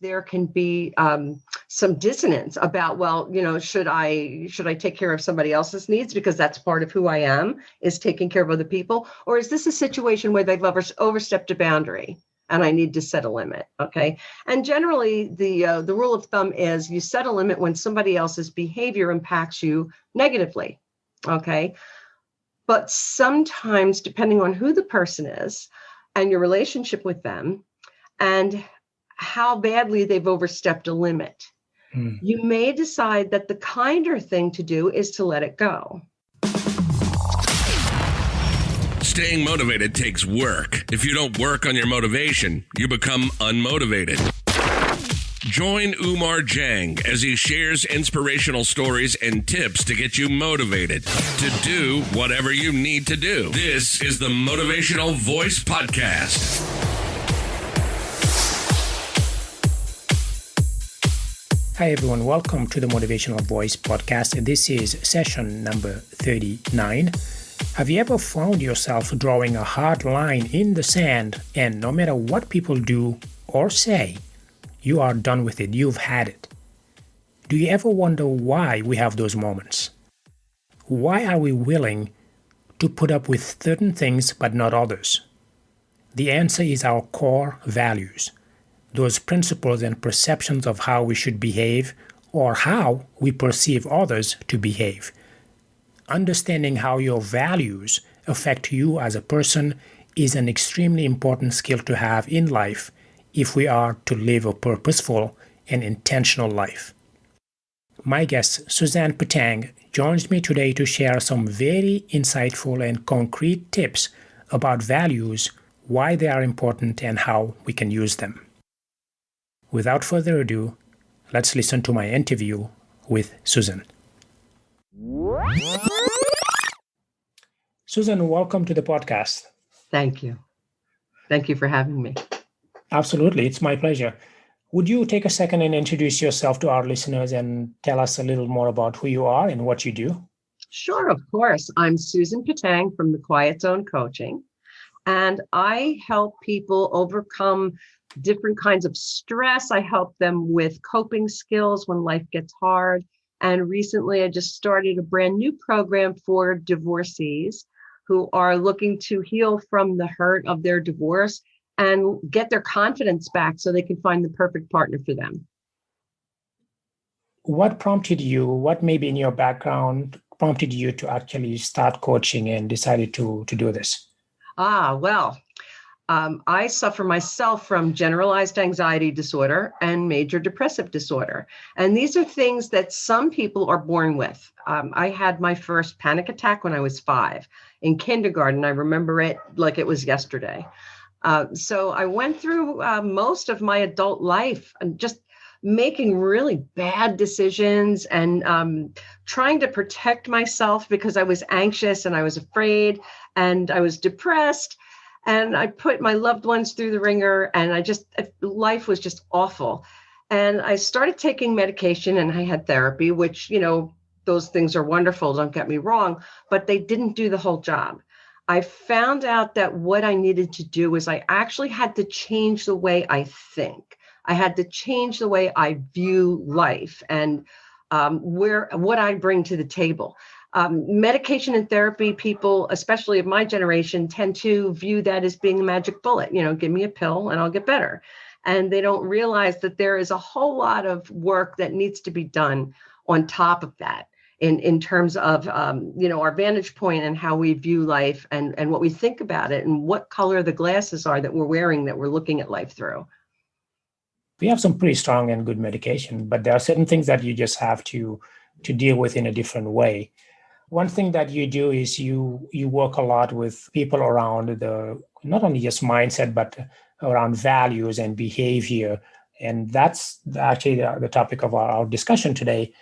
there can be some dissonance about, well, should I take care of somebody else's needs because that's part of who I am, is taking care of other people? Or is this a situation where they've overstepped a boundary and I need to set a limit? Okay. And generally the rule of thumb is you set a limit when somebody else's behavior impacts you negatively. Okay. But sometimes, depending on who the person is and your relationship with them and how badly they've overstepped a limit, you may decide that the kinder thing to do is to let it go. Staying motivated takes work. If you don't work on your motivation, you become unmotivated. Join Oumar Jang as he shares inspirational stories and tips to get you motivated to do whatever you need to do. This is the Motivational Voice Podcast. Hi everyone, welcome to the Motivational Voice Podcast. This is session number 39. Have you ever found yourself drawing a hard line in the sand and no matter what people do or say, you are done with it, you've had it? Do you ever wonder why we have those moments? Why are we willing to put up with certain things but not others? The answer is our core values, those principles and perceptions of how we should behave or how we perceive others to behave. Understanding how your values affect you as a person is an extremely important skill to have in life if we are to live a purposeful and intentional life. My guest, Susan Petang, joins me today to share some very insightful and concrete tips about values, why they are important, and how we can use them. Without further ado, let's listen to my interview with Susan. Susan, welcome to the podcast. Thank you. Thank you for having me. Absolutely. It's my pleasure. Would you take a second and introduce yourself to our listeners and tell us a little more about who you are and what you do? Sure, of course. I'm Susan Petang from the Quiet Zone Coaching, and I help people overcome different kinds of stress. I help them with coping skills when life gets hard. And recently, I just started a brand new program for divorcees who are looking to heal from the hurt of their divorce and get their confidence back so they can find the perfect partner for them. What prompted you, what maybe in your background prompted you to actually start coaching and decided to do this? I suffer myself from generalized anxiety disorder and major depressive disorder. And these are things that some people are born with. I had my first panic attack when I was 5 in kindergarten. I remember it like it was yesterday. So I went through most of my adult life and just making really bad decisions and trying to protect myself because I was anxious and I was afraid and I was depressed. And I put my loved ones through the ringer and life was just awful. And I started taking medication and I had therapy, which, those things are wonderful, don't get me wrong, but they didn't do the whole job. I found out that what I needed to do was I actually had to change the way I think. I had to change the way I view life and what I bring to the table. Medication and therapy, people, especially of my generation, tend to view that as being a magic bullet. Give me a pill and I'll get better. And they don't realize that there is a whole lot of work that needs to be done on top of that in terms of, our vantage point and how we view life and what we think about it and what color the glasses are that we're wearing, that we're looking at life through. We have some pretty strong and good medication, but there are certain things that you just have to deal with in a different way. One thing that you do is you work a lot with people around not only just mindset, but around values and behavior. And that's actually the topic of our discussion today.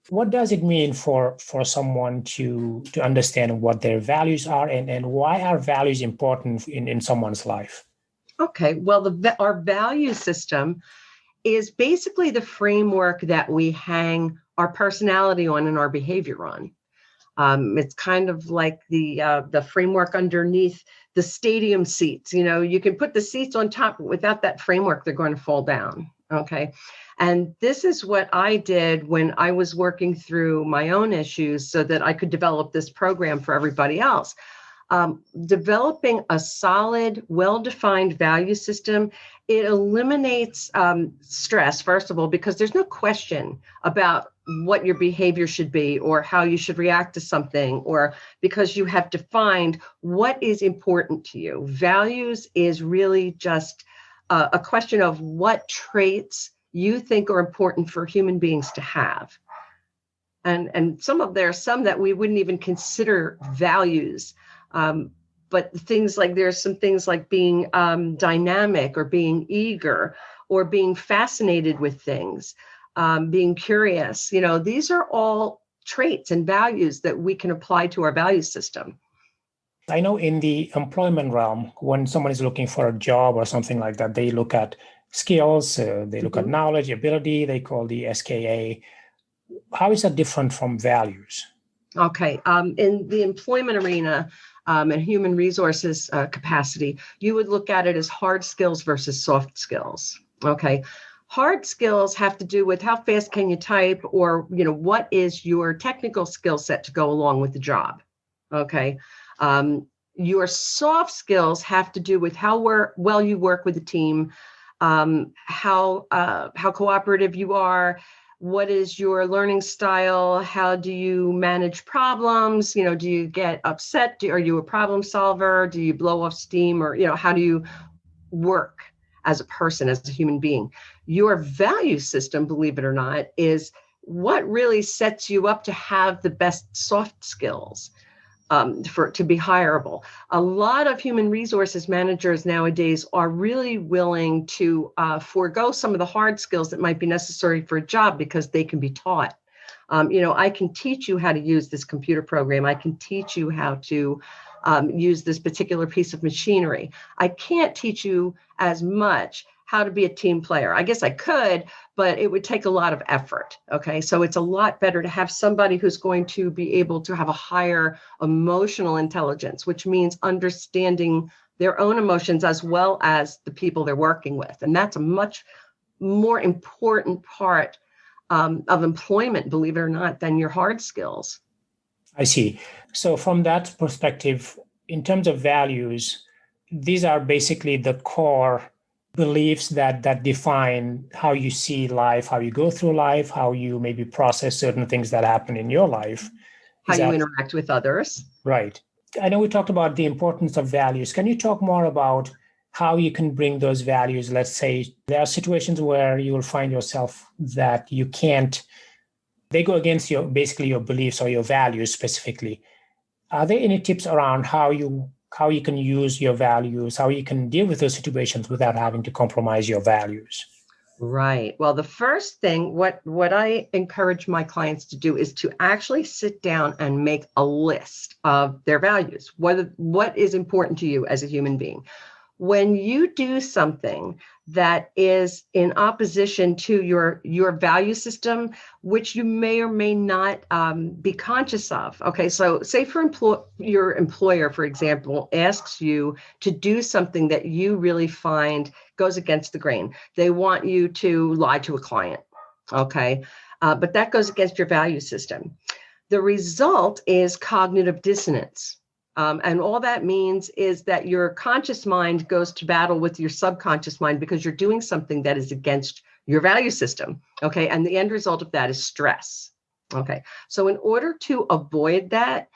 What does it mean for someone to understand what their values are and why are values important in someone's life? Okay, well, our value system is basically the framework that we hang our personality on and our behavior on. It's kind of like the framework underneath the stadium seats. You can put the seats on top, but without that framework, they're going to fall down. Okay. And this is what I did when I was working through my own issues so that I could develop this program for everybody else. Developing a solid, well-defined value system, it eliminates stress, first of all, because there's no question about what your behavior should be or how you should react to something, or because you have defined what is important to you. Values is really just a question of what traits you think are important for human beings to have. And there are some that we wouldn't even consider values. But there's some things like being dynamic or being eager or being fascinated with things, being curious. These are all traits and values that we can apply to our value system. I know in the employment realm, when someone is looking for a job or something like that, they look at skills, they look at knowledge, ability, they call the SKA. How is that different from values? Okay. In the employment arena and human resources capacity, you would look at it as hard skills versus soft skills. Okay. Hard skills have to do with how fast can you type, or, what is your technical skill set to go along with the job. Okay. Your soft skills have to do with how well you work with the team, how cooperative you are, what is your learning style, how do you manage problems, do you get upset, are you a problem solver, do you blow off steam, or how do you work as a person, as a human being. Your value system, believe it or not, is what really sets you up to have the best soft skills. To be hireable. A lot of human resources managers nowadays are really willing to forego some of the hard skills that might be necessary for a job because they can be taught. I can teach you how to use this computer program. I can teach you how to use this particular piece of machinery. I can't teach you as much how to be a team player. I guess I could, but it would take a lot of effort. Okay. So it's a lot better to have somebody who's going to be able to have a higher emotional intelligence, which means understanding their own emotions as well as the people they're working with. And that's a much more important part of employment, believe it or not, than your hard skills. I see. So from that perspective, in terms of values, these are basically the core beliefs that define how you see life, how you go through life, how you maybe process certain things that happen in your life. How you interact with others. Right. I know we talked about the importance of values. Can you talk more about how you can bring those values? Let's say there are situations where you will find yourself that you can't, they go against your beliefs or your values specifically. Are there any tips around how you can use your values, how you can deal with those situations without having to compromise your values? Right. Well, the first thing, what I encourage my clients to do is to actually sit down and make a list of their values. What is important to you as a human being? When you do something that is in opposition to your value system, which you may or may not be conscious of. Okay, so say for your employer, for example, asks you to do something that you really find goes against the grain. They want you to lie to a client. Okay, but that goes against your value system. The result is cognitive dissonance. And all that means is that your conscious mind goes to battle with your subconscious mind because you're doing something that is against your value system. Okay. And the end result of that is stress. Okay. So in order to avoid that,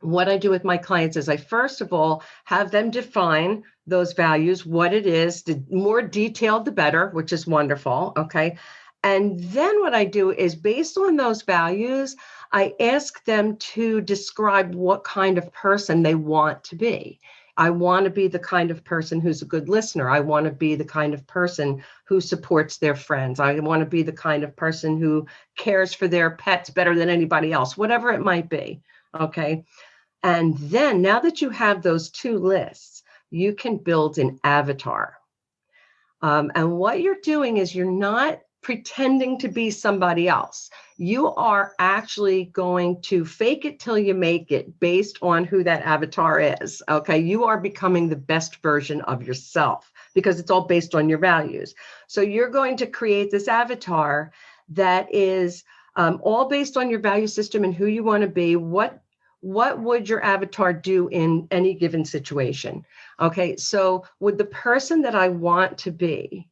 what I do with my clients is I first of all have them define those values, what it is. The more detailed, the better, which is wonderful. Okay. And then what I do is based on those values, I ask them to describe what kind of person they want to be. I want to be the kind of person who's a good listener. I want to be the kind of person who supports their friends. I want to be the kind of person who cares for their pets better than anybody else, whatever it might be. Okay. And then now that you have those two lists, you can build an avatar. And what you're doing is you're not pretending to be somebody else. You are actually going to fake it till you make it based on who that avatar is. Okay. You are becoming the best version of yourself because it's all based on your values. So you're going to create this avatar that is all based on your value system and who you want to be. What would your avatar do in any given situation? Okay, so would the person that I want to be,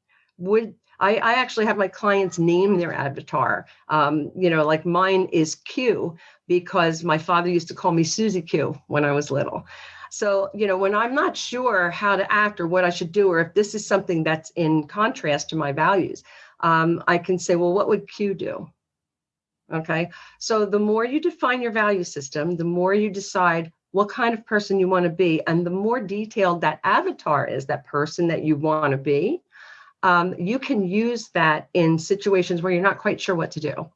I actually have my clients name their avatar. Like mine is Q, because my father used to call me Susie Q when I was little. So, when I'm not sure how to act or what I should do, or if this is something that's in contrast to my values, I can say, well, what would Q do? Okay. So the more you define your value system, the more you decide what kind of person you want to be. And the more detailed that avatar is, that person that you want to be, you can use that in situations where you're not quite sure what to do.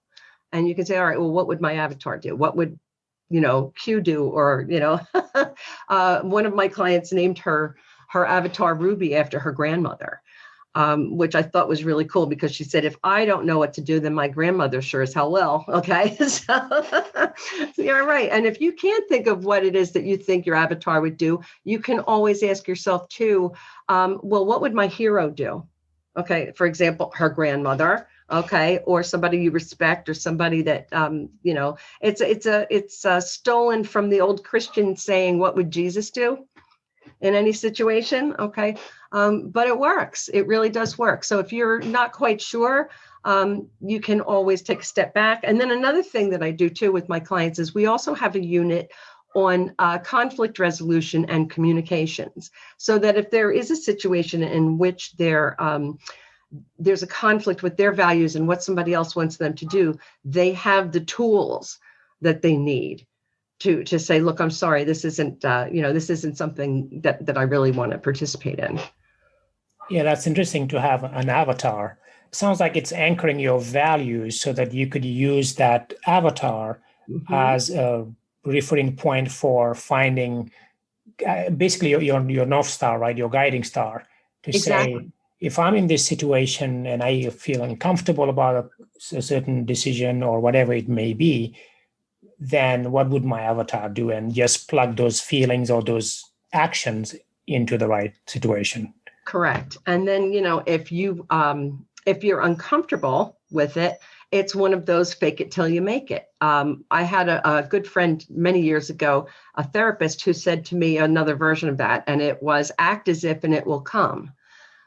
And you can say, all right, well, what would my avatar do? What would, Q do? Or, one of my clients named her avatar Ruby after her grandmother. Which I thought was really cool, because she said, if I don't know what to do, then my grandmother sure as hell will. Okay. So you're right. And if you can't think of what it is that you think your avatar would do, you can always ask yourself too, well, what would my hero do? Okay. For example, her grandmother. Okay. Or somebody you respect, or somebody that, it's stolen from the old Christian saying, what would Jesus do in any situation? Okay. But it works. It really does work. So if you're not quite sure, you can always take a step back. And then another thing that I do too with my clients is we also have a unit on conflict resolution and communications, so that if there is a situation in which there's a conflict with their values and what somebody else wants them to do, they have the tools that they need to say, look, I'm sorry, this isn't something that I really want to participate in. Yeah, that's interesting to have an avatar. Sounds like it's anchoring your values so that you could use that avatar as a referring point for finding basically your North Star, right? Your guiding star, to say, if I'm in this situation and I feel uncomfortable about a certain decision or whatever it may be, then what would my avatar do? And just plug those feelings or those actions into the right situation. Correct. And then, if you're uncomfortable with it, it's one of those fake it till you make it. I had a good friend many years ago, a therapist, who said to me another version of that, and it was, act as if and it will come.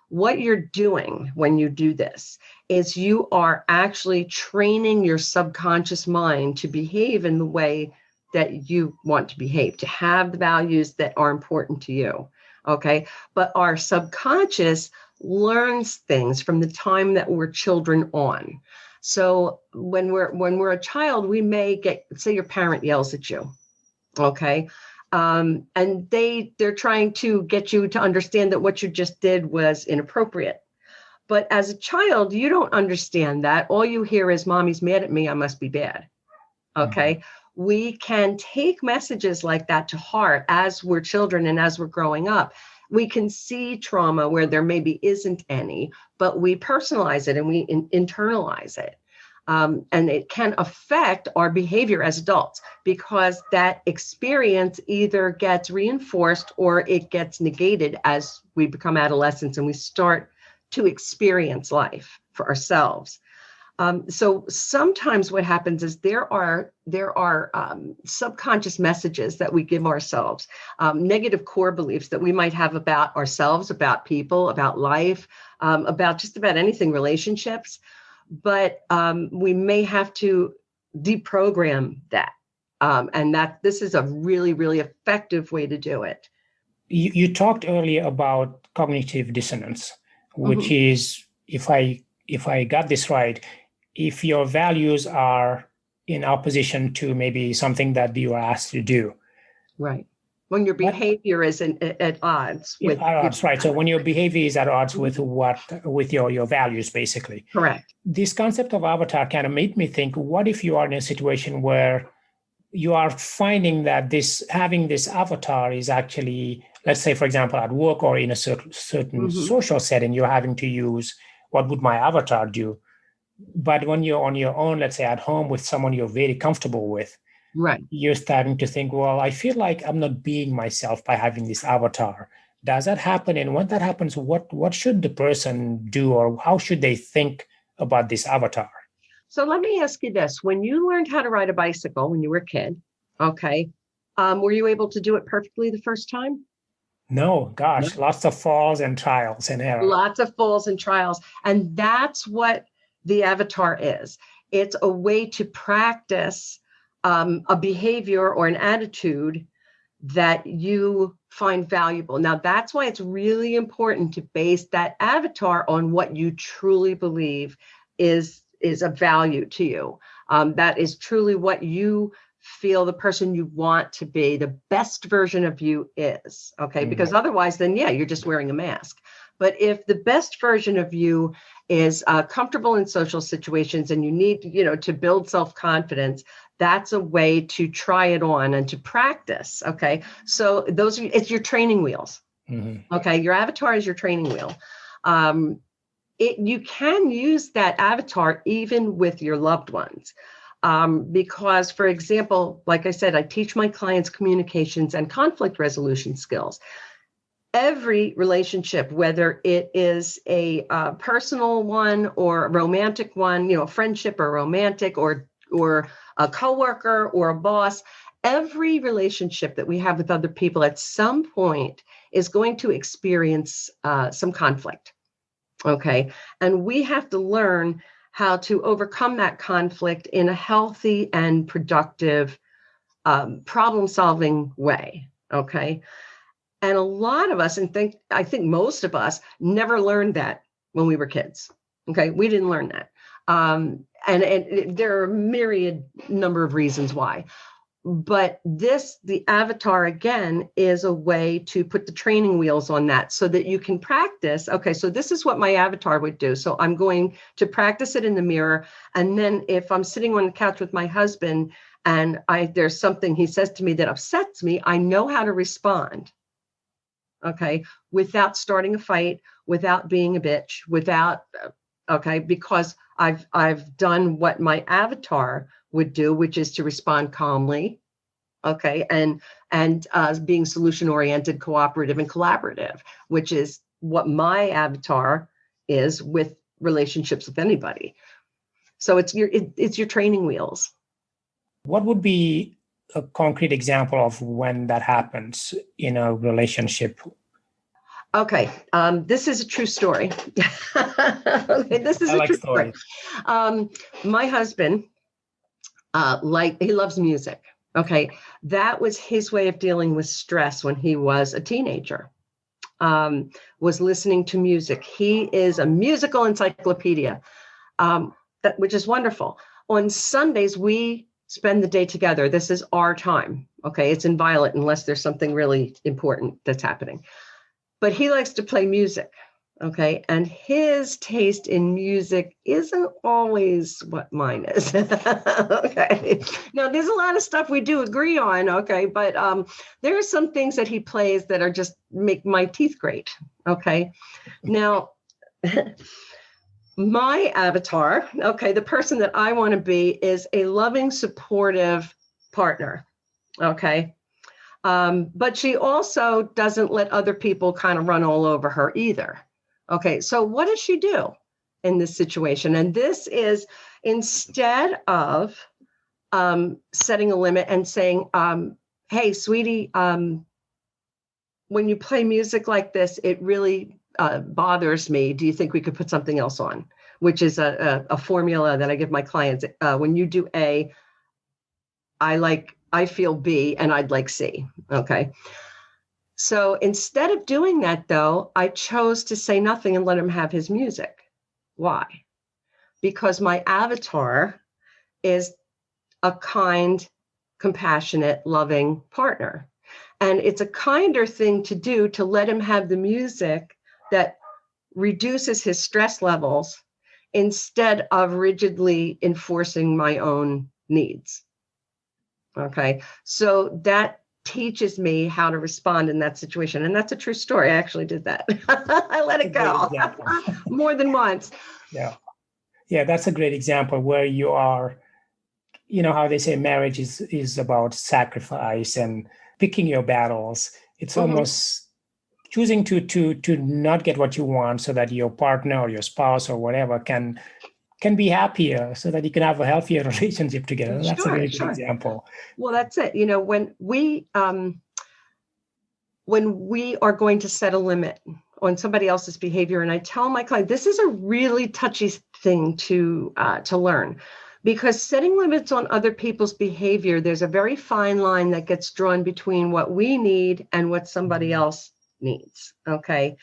What you're doing when you do this is you are actually training your subconscious mind to behave in the way that you want to behave, to have the values that are important to you. Okay. But our subconscious learns things from the time that we're children on. So when we're a child, we may get, say your parent yells at you. Okay. And they're trying to get you to understand that what you just did was inappropriate. But as a child, you don't understand that. All you hear is, mommy's mad at me, I must be bad. Okay. We can take messages like that to heart as we're children and as we're growing up. We can see trauma where there maybe isn't any, but we personalize it and we internalize it. And it can affect our behavior as adults, because that experience either gets reinforced or it gets negated as we become adolescents and we start to experience life for ourselves. So sometimes what happens is there are subconscious messages that we give ourselves, negative core beliefs that we might have about ourselves, about people, about life, about just about anything, relationships. But we may have to deprogram that. And that this is a really, really effective way to do it. You talked earlier about cognitive dissonance, which is, if I got this right, if your values are in opposition to maybe something that you are asked to do. Right. When your behavior is at odds with odds, right. So when your behavior is at odds with your values, basically. Correct. This concept of avatar kind of made me think, what if you are in a situation where you are finding that having this avatar is actually, let's say, for example, at work or in a certain social setting, you're having to use, what would my avatar do? But when you're on your own, let's say at home with someone you're very comfortable with, right, you're starting to think, well, I feel like I'm not being myself by having this avatar. does that happen? And when that happens, what should the person do, or how should they think about this avatar? So let me ask you this. When you learned how to ride a bicycle when you were a kid, okay, were you able to do it perfectly the first time? No, gosh, lots of falls and trials and error. Lots of falls and trials. And that's what the avatar is. It's a way to practice a behavior or an attitude that you find valuable. Now, that's why it's really important to base that avatar on what you truly believe is of value to you. That is truly what you feel the person you want to be, the best version of you is. Okay. Because otherwise, then, yeah, you're just wearing a mask. But if the best version of you is comfortable in social situations and you need, to build self-confidence, that's a way to try it on and to practice. Okay. So it's your training wheels. Okay. Your avatar is your training wheel. You can use that avatar even with your loved ones. Because, for example, like I said, I teach my clients communications and conflict resolution skills. Every relationship, whether it is a personal one or a romantic one, a friendship or romantic or a coworker or a boss, every relationship that we have with other people at some point is going to experience some conflict. Okay. And we have to learn how to overcome that conflict in a healthy and productive problem-solving way. Okay. And a lot of us, I think most of us never learned that when we were kids. Okay. We didn't learn that. And there are a myriad number of reasons why. But the avatar, again, is a way to put the training wheels on that so that you can practice. Okay, so this is what my avatar would do. So I'm going to practice it in the mirror. And then if I'm sitting on the couch with my husband and there's something he says to me that upsets me, I know how to respond. Okay, without starting a fight, without being a bitch, because I've done what my avatar would do, which is to respond calmly, okay, and being solution-oriented, cooperative, and collaborative, which is what my avatar is with relationships with anybody. So it's your training wheels. What would be a concrete example of when that happens in a relationship? Okay, this is a true story. Okay, this is a true story. My husband, he loves music. Okay, that was his way of dealing with stress when he was a teenager. Was listening to music. He is a musical encyclopedia, which is wonderful. On Sundays, we spend the day together. This is our time. Okay, it's inviolate unless there's something really important that's happening. But he likes to play music. Okay, and his taste in music isn't always what mine is. Okay, now there's a lot of stuff we do agree on. Okay, but there are some things that he plays that are just make my teeth grate. Okay, now my avatar, okay, the person that I want to be is a loving, supportive partner. Okay. But she also doesn't let other people kind of run all over her either. Okay, so what does she do in this situation? And this is instead of setting a limit and saying, hey, sweetie, when you play music like this, it really bothers me. Do you think we could put something else on? Which is a formula that I give my clients. When you do A, I feel B and I'd like C. Okay. So instead of doing that, though, I chose to say nothing and let him have his music. Why? Because my avatar is a kind, compassionate, loving partner. And it's a kinder thing to do to let him have the music that reduces his stress levels instead of rigidly enforcing my own needs. Okay, so that teaches me how to respond in that situation. And that's a true story. I actually did that. I let it go more than once. Yeah. Yeah, that's a great example where you are, how they say marriage is about sacrifice and picking your battles. It's almost choosing to not get what you want so that your partner or your spouse or whatever can be happier, so that you can have a healthier relationship together. That's a very good example. Well, that's it. When we are going to set a limit on somebody else's behavior, and I tell my client, this is a really touchy thing to learn, because setting limits on other people's behavior, there's a very fine line that gets drawn between what we need and what somebody else needs. Okay.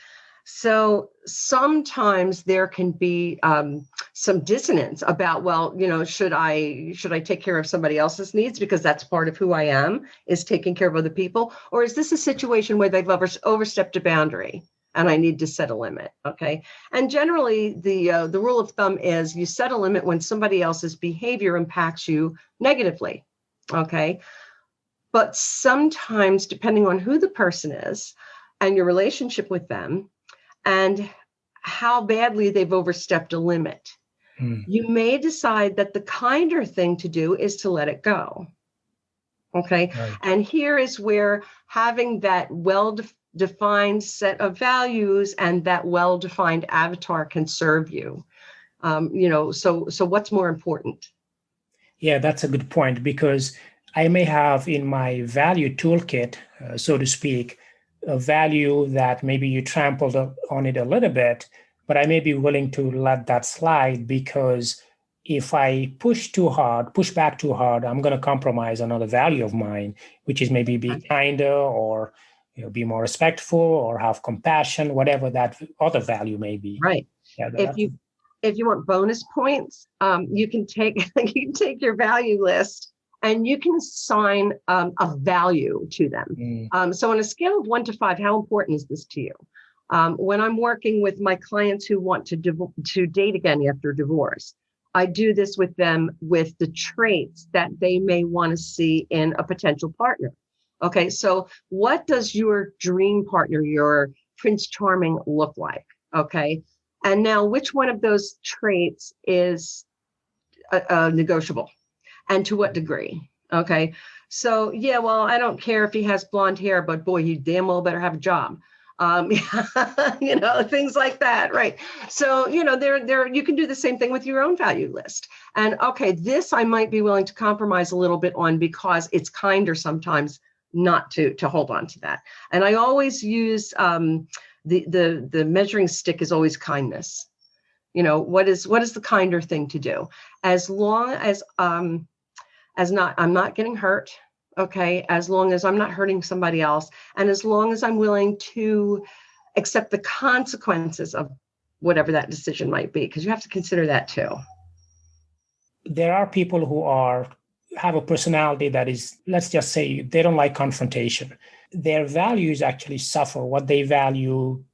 So sometimes there can be some dissonance about, well, should I take care of somebody else's needs because that's part of who I am, is taking care of other people? Or is this a situation where they've overstepped a boundary and I need to set a limit? Okay. And generally the rule of thumb is you set a limit when somebody else's behavior impacts you negatively. Okay. But sometimes, depending on who the person is and your relationship with them, and how badly they've overstepped a limit, you may decide that the kinder thing to do is to let it go. Okay. Right. And here is where having that well-defined set of values and that well-defined avatar can serve you. So what's more important? Yeah, that's a good point, because I may have in my value toolkit, so to speak, a value that maybe you trampled on it a little bit, but I may be willing to let that slide, because if I push back too hard, I'm going to compromise another value of mine, which is maybe be kinder, or be more respectful, or have compassion, whatever that other value may be. Right. Yeah, if you want bonus points, you can take your value list and you can assign a value to them. So on a scale of 1 to 5, how important is this to you? When I'm working with my clients who want to date again after divorce, I do this with them with the traits that they may want to see in a potential partner. Okay, so what does your dream partner, your Prince Charming, look like? Okay, and now which one of those traits is negotiable? And to what degree? Okay. So, yeah, well, I don't care if he has blonde hair, but boy, he damn well better have a job. Things like that. Right. So, there you can do the same thing with your own value list. And okay, this I might be willing to compromise a little bit on because it's kinder sometimes not to hold on to that. And I always use the measuring stick is always kindness. What is the kinder thing to do? As long as I'm not getting hurt, okay, as long as I'm not hurting somebody else, and as long as I'm willing to accept the consequences of whatever that decision might be, because you have to consider that too. There are people who have a personality that is, let's just say, they don't like confrontation. Their values actually suffer. What they value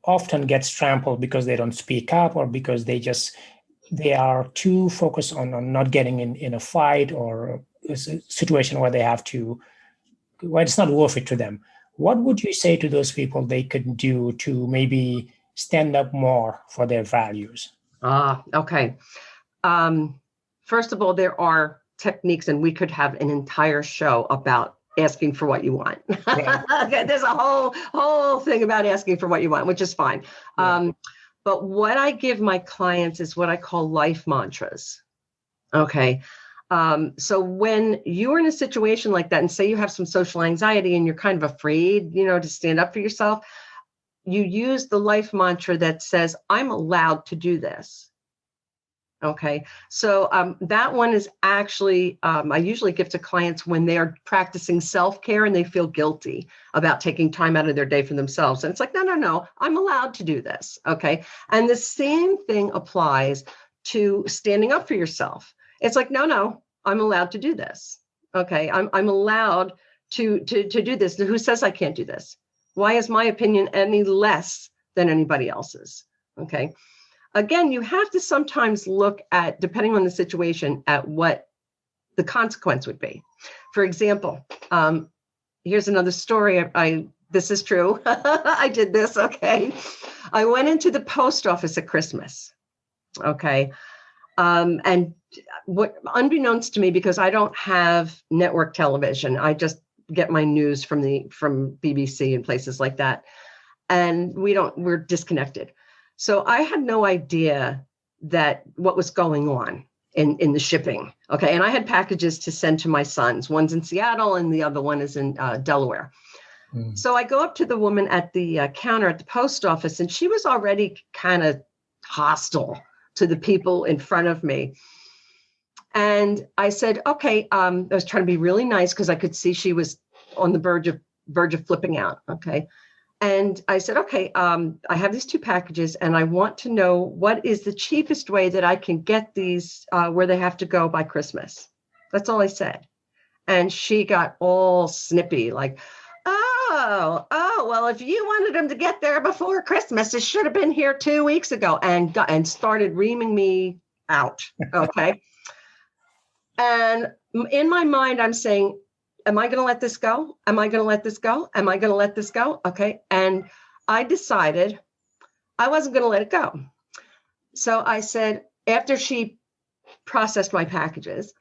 often gets trampled because they don't speak up, or because they are too focused on not getting in a fight or a situation where where it's not worth it to them. What would you say to those people they could do to maybe stand up more for their values? Okay. First of all, there are techniques, and we could have an entire show about asking for what you want. Yeah. Okay, there's a whole thing about asking for what you want, which is fine. Yeah. But what I give my clients is what I call life mantras. Okay. So when you're in a situation like that, and say you have some social anxiety and you're kind of afraid, to stand up for yourself, you use the life mantra that says, I'm allowed to do this. Okay. So that one is actually, I usually give to clients when they are practicing self-care and they feel guilty about taking time out of their day for themselves. And it's like, no, I'm allowed to do this. Okay. And the same thing applies to standing up for yourself. It's like, no, I'm allowed to do this. Okay. I'm allowed to do this. Who says I can't do this? Why is my opinion any less than anybody else's? Okay. Again, you have to sometimes look at, depending on the situation, at what the consequence would be. For example, here's another story. This is true. I did this. Okay. I went into the post office at Christmas. Okay. And what, unbeknownst to me, because I don't have network television, I just get my news from BBC and places like that. and we're disconnected. So I had no idea that what was going on in the shipping. Okay. And I had packages to send to my sons. One's in Seattle and the other one is in Delaware. So I go up to the woman at the counter at the post office, and she was already kind of hostile to the people in front of me. And I said, okay, I was trying to be really nice because I could see she was on the verge of flipping out. Okay. And I said, okay, I have these 2 packages and I want to know what is the cheapest way that I can get these where they have to go by Christmas. That's all I said. And she got all snippy, like, well, if you wanted them to get there before Christmas, it should have been here 2 weeks ago, and started reaming me out. Okay. And in my mind, I'm saying, am I going to let this go? Am I going to let this go? Am I going to let this go? Okay. And I decided I wasn't going to let it go. So I said, after she processed my packages,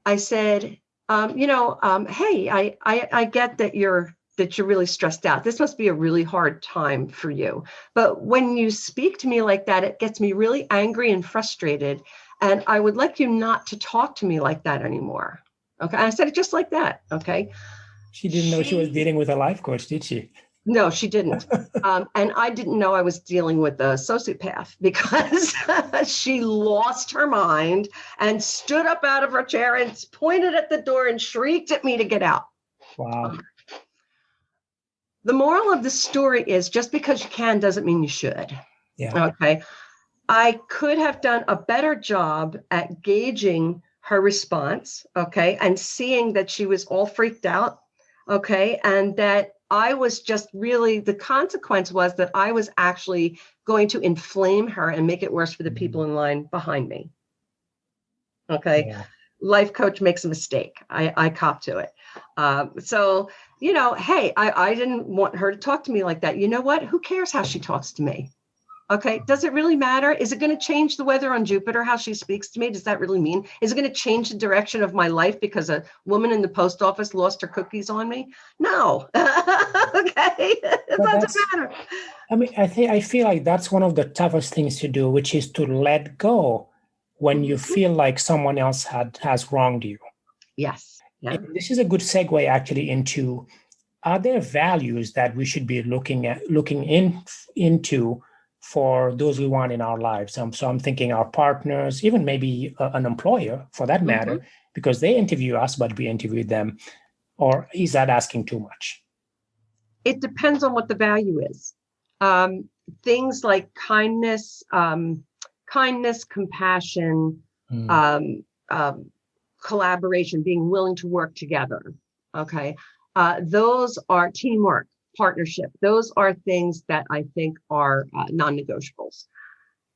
I said, hey, I get that you're really stressed out. This must be a really hard time for you. But when you speak to me like that, it gets me really angry and frustrated. And I would like you not to talk to me like that anymore. Okay. I said it just like that. Okay. She didn't know she was dealing with a life coach, did she? No, she didn't. And I didn't know I was dealing with a sociopath because she lost her mind and stood up out of her chair and pointed at the door and shrieked at me to get out. Wow. The moral of the story is just because you can doesn't mean you should. Yeah. Okay. I could have done a better job at gauging her response. Okay. And seeing that she was all freaked out. Okay. And that I was just really, the consequence was that I was actually going to inflame her and make it worse for the people in line behind me. Okay. Yeah. Life coach makes a mistake. I cop to it. So, hey, I didn't want her to talk to me like that. You know what? Who cares how she talks to me? Okay. Does it really matter? Is it going to change the weather on Jupiter, how she speaks to me? Does that really mean? Is it going to change the direction of my life because a woman in the post office lost her cookies on me? No. Okay. It doesn't matter. I mean, I feel like that's one of the toughest things to do, which is to let go when you feel like someone else has wronged you. Yes. Yeah. And this is a good segue actually into, are there values that we should be looking into for those we want in our lives? So I'm thinking our partners, even maybe an employer for that matter, because they interview us, but we interview them. Or is that asking too much? It depends on what the value is. Things like kindness, compassion, collaboration, being willing to work together. Okay. Those are teamwork, partnership. Those are things that I think are non-negotiables.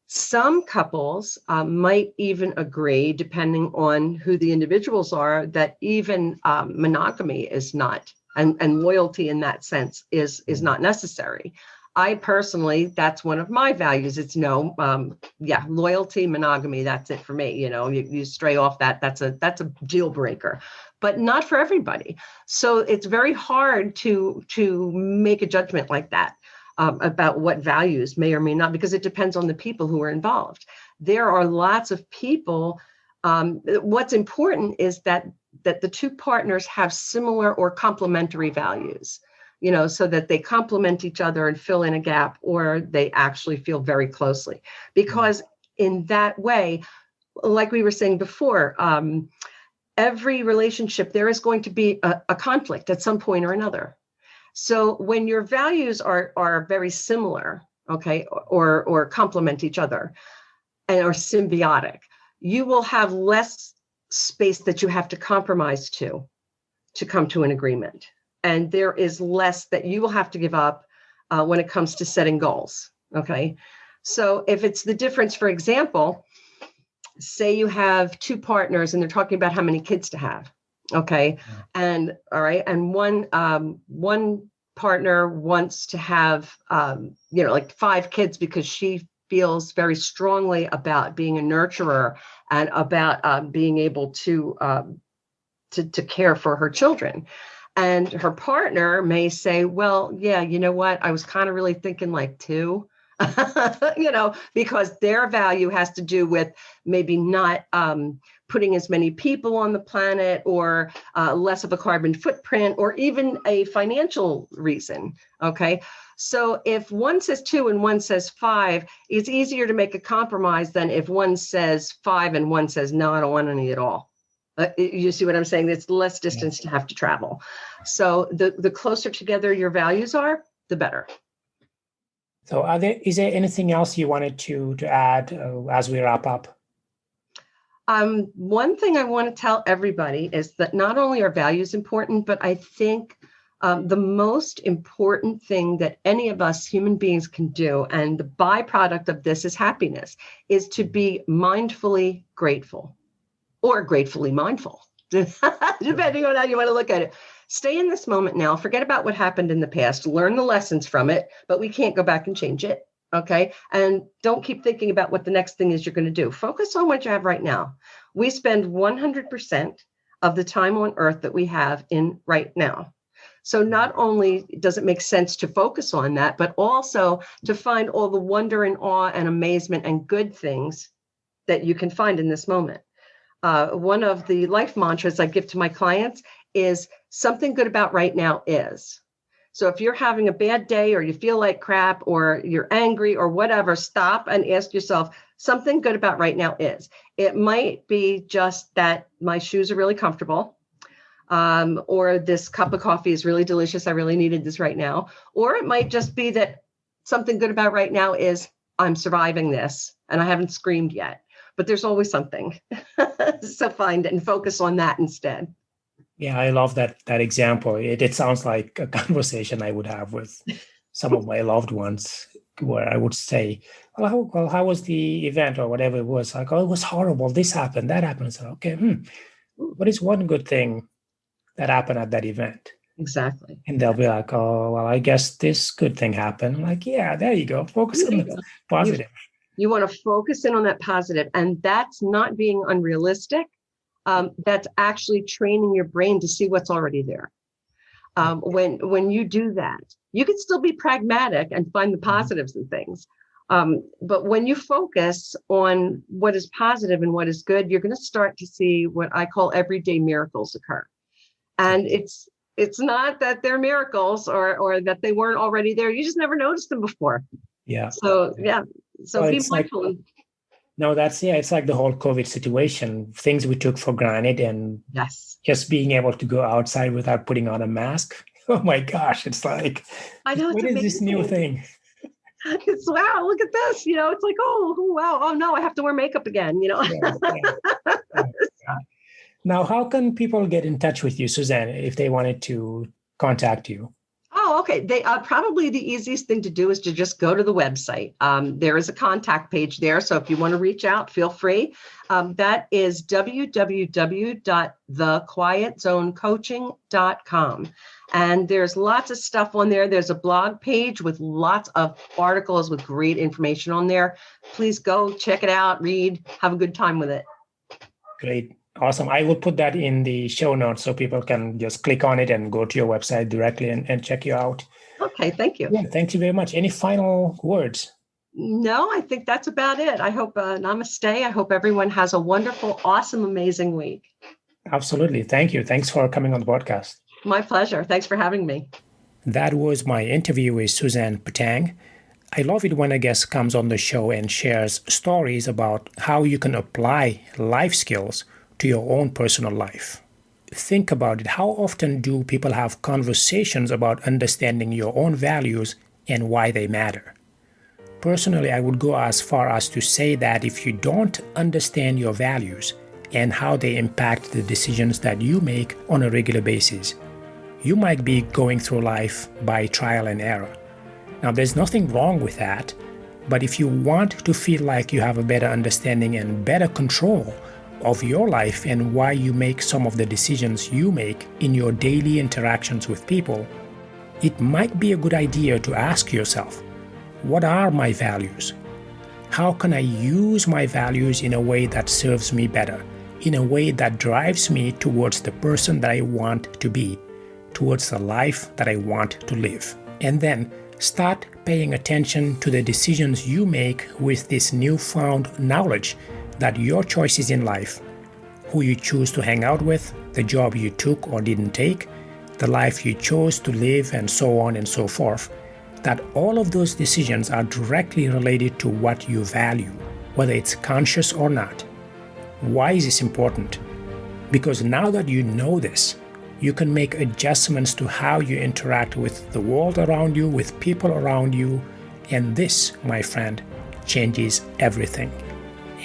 Some couples might even agree, depending on who the individuals are, that even monogamy is not, and loyalty in that sense is not necessary. I personally, that's one of my values. It's loyalty, monogamy. That's it for me. You stray off that. That's a deal breaker, but not for everybody. So it's very hard to make a judgment like that about what values may or may not, because it depends on the people who are involved. There are lots of people. What's important is that the 2 partners have similar or complementary values. So that they complement each other and fill in a gap, or they actually feel very closely. Because in that way, like we were saying before, every relationship, there is going to be a conflict at some point or another. So when your values are very similar, okay, or complement each other and are symbiotic, you will have less space that you have to compromise to come to an agreement. And there is less that you will have to give up when it comes to setting goals. Okay. So if it's the difference, for example, say you have 2 partners and they're talking about how many kids to have. Okay. And all right. And one partner wants to have, like 5 kids because she feels very strongly about being a nurturer and about being able to care for her children. And her partner may say, well, yeah, you know what? I was kind of really thinking like 2, because their value has to do with maybe not putting as many people on the planet, or less of a carbon footprint, or even a financial reason. Okay. So if one says 2 and one says 5, it's easier to make a compromise than if one says 5 and one says, no, I don't want any at all. You see what I'm saying? It's less distance to have to travel. So the closer together your values are, the better. So is there anything else you wanted to add as we wrap up? One thing I want to tell everybody is that not only are values important, but I think the most important thing that any of us human beings can do, and the byproduct of this is happiness, is to be mindfully grateful. Or gratefully mindful, depending on how you want to look at it. Stay in this moment now. Forget about what happened in the past. Learn the lessons from it, but we can't go back and change it. Okay. And don't keep thinking about what the next thing is you're going to do. Focus on what you have right now. We spend 100% of the time on earth that we have in right now. So not only does it make sense to focus on that, but also to find all the wonder and awe and amazement and good things that you can find in this moment. One of the life mantras I give to my clients is something good about right now is. So if you're having a bad day, or you feel like crap, or you're angry, or whatever, stop and ask yourself, something good about right now is. It might be just that my shoes are really comfortable, or this cup of coffee is really delicious. I really needed this right now. Or it might just be that something good about right now is I'm surviving this and I haven't screamed yet. But there's always something. So find it and focus on that instead. Yeah, I love that example. It sounds like a conversation I would have with some of my loved ones, where I would say, well, how was the event, or whatever it was? Like, oh, it was horrible. This happened, that happened. So, okay, what is one good thing that happened at that event? Exactly. And they'll be like, oh, well, I guess this good thing happened. I'm like, yeah, there you go. Focus on the positive. You want to focus in on that positive, and that's not being unrealistic. That's actually training your brain to see what's already there. When you do that, you can still be pragmatic and find the positives in things. But when you focus on what is positive and what is good, you're going to start to see what I call everyday miracles occur. And it's not that they're miracles or that they weren't already there. You just never noticed them before. Yeah. So, yeah. So be mindful. It's like the whole COVID situation, things we took for granted, and yes, just being able to go outside without putting on a mask. Oh my gosh, it's like, I know, what is this new thing? It's wow, look at this, it's like, oh wow, oh no, I have to wear makeup again, Yeah. Now, how can people get in touch with you, Suzanne, if they wanted to contact you? Oh, okay. They probably the easiest thing to do is to just go to the website. There is a contact page there. So if you want to reach out, feel free. That is www.thequietzonecoaching.com. And there's lots of stuff on there. There's a blog page with lots of articles with great information on there. Please go check it out, read, have a good time with it. Great. Awesome. I will put that in the show notes so people can just click on it and go to your website directly and check you out. Okay, thank you. Yeah, thank you very much. Any final words? No, I think that's about it. I hope, namaste. I hope everyone has a wonderful, awesome, amazing week. Absolutely. Thank you. Thanks for coming on the podcast. My pleasure. Thanks for having me. That was my interview with Susan Petang. I love it when a guest comes on the show and shares stories about how you can apply life skills to your own personal life. Think about it. How often do people have conversations about understanding your own values and why they matter? Personally, I would go as far as to say that if you don't understand your values and how they impact the decisions that you make on a regular basis, you might be going through life by trial and error. Now, there's nothing wrong with that, but if you want to feel like you have a better understanding and better control of your life and why you make some of the decisions you make in your daily interactions with people, it might be a good idea to ask yourself, what are my values? How can I use my values in a way that serves me better, in a way that drives me towards the person that I want to be? towards the life that I want to live. And then start paying attention to the decisions you make with this newfound knowledge that your choices in life, who you choose to hang out with, the job you took or didn't take, the life you chose to live, and so on and so forth, that all of those decisions are directly related to what you value, whether it's conscious or not. Why is this important? Because now that you know this, you can make adjustments to how you interact with the world around you, with people around you, and this, my friend, changes everything.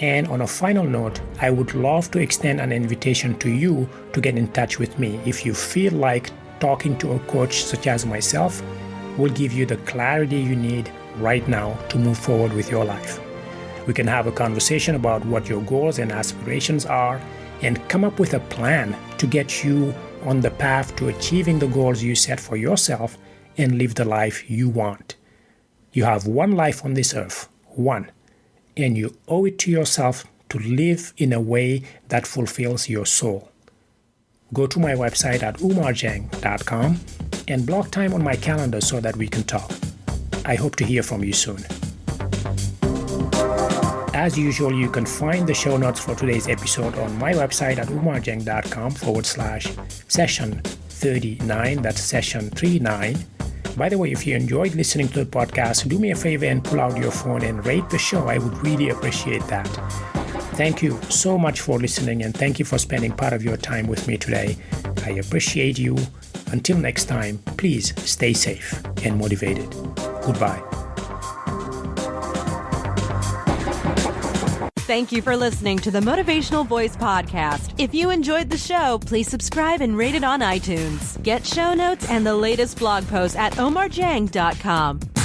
And on a final note, I would love to extend an invitation to you to get in touch with me if you feel like talking to a coach such as myself will give you the clarity you need right now to move forward with your life. We can have a conversation about what your goals and aspirations are and come up with a plan to get you on the path to achieving the goals you set for yourself and live the life you want. You have one life on this earth, one, and you owe it to yourself to live in a way that fulfills your soul. Go to my website at oumarjang.com and block time on my calendar so that we can talk. I hope to hear from you soon. As usual, you can find the show notes for today's episode on my website at oumarjang.com/session 39. That's session 39. By the way, if you enjoyed listening to the podcast, do me a favor and pull out your phone and rate the show. I would really appreciate that. Thank you so much for listening, and thank you for spending part of your time with me today. I appreciate you. Until next time, please stay safe and motivated. Goodbye. Thank you for listening to the Motivational Voice Podcast. If you enjoyed the show, please subscribe and rate it on iTunes. Get show notes and the latest blog posts at oumarjang.com.